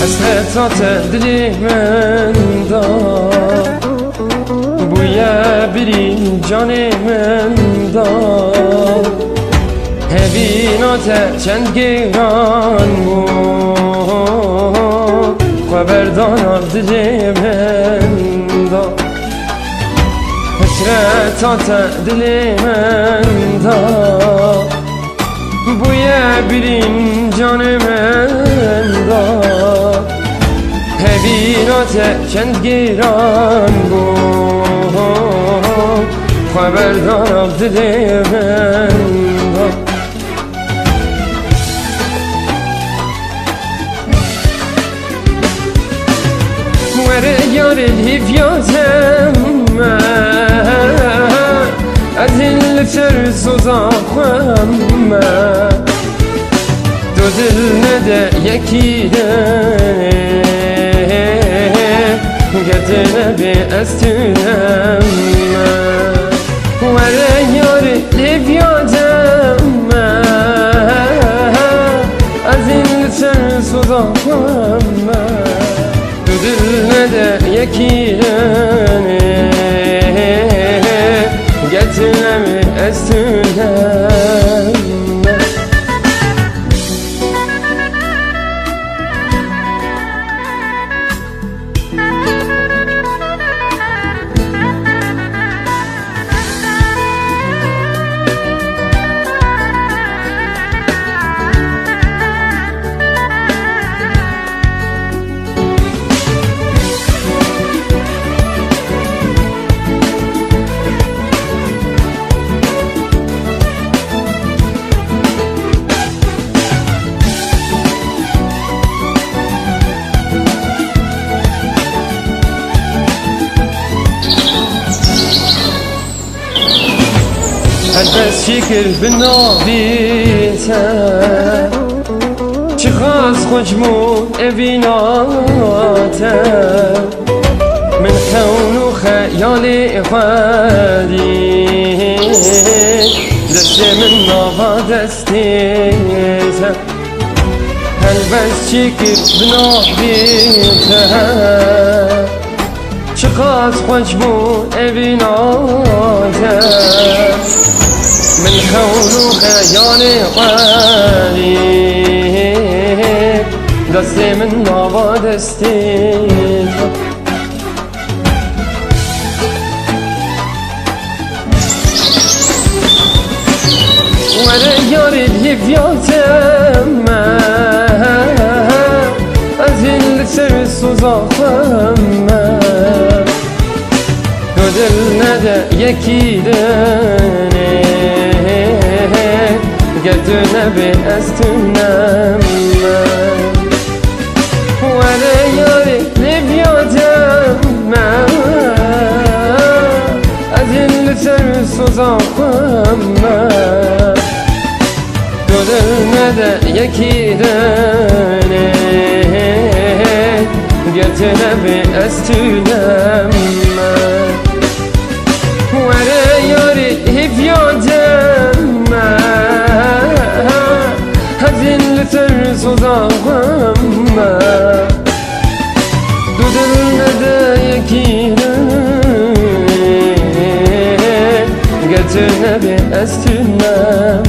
حسرتات دلی من داد، بوی برین جان من داد. هبینات چند گیران بود، خبردان دلی من داد. حسرتات دلی من داد، بوی برین جان من داد. هبینات چند گیران بود، خبردار دل من داد. وره یار الهیفیاتم از این لترس و زاخم دو دل نده یکی گردنه به از تونم وره یار لیفیادم از این لترس و زاخم دو دل نده یکی گردنه به از تونم. بس شکر بنابیته چه خواست خوشمون اویناته من خون و خیال خالی دست من نابا دستیته بس شکر بنابیته چه خواست خوشمون اویناته من خون و خیال قالی دست من نابا دستی وره یار الهیفیاتم از این لترس و زاخم دو دل نده یکی دنه گردنه به از تونم وره یاری لیفیادم از این لترس و زاخم دو دل نده یکی دنه گردنه به از تونم وره یاری لیفیادم از این لترس و زاخم دو دل نده یکی گردنه به از تونم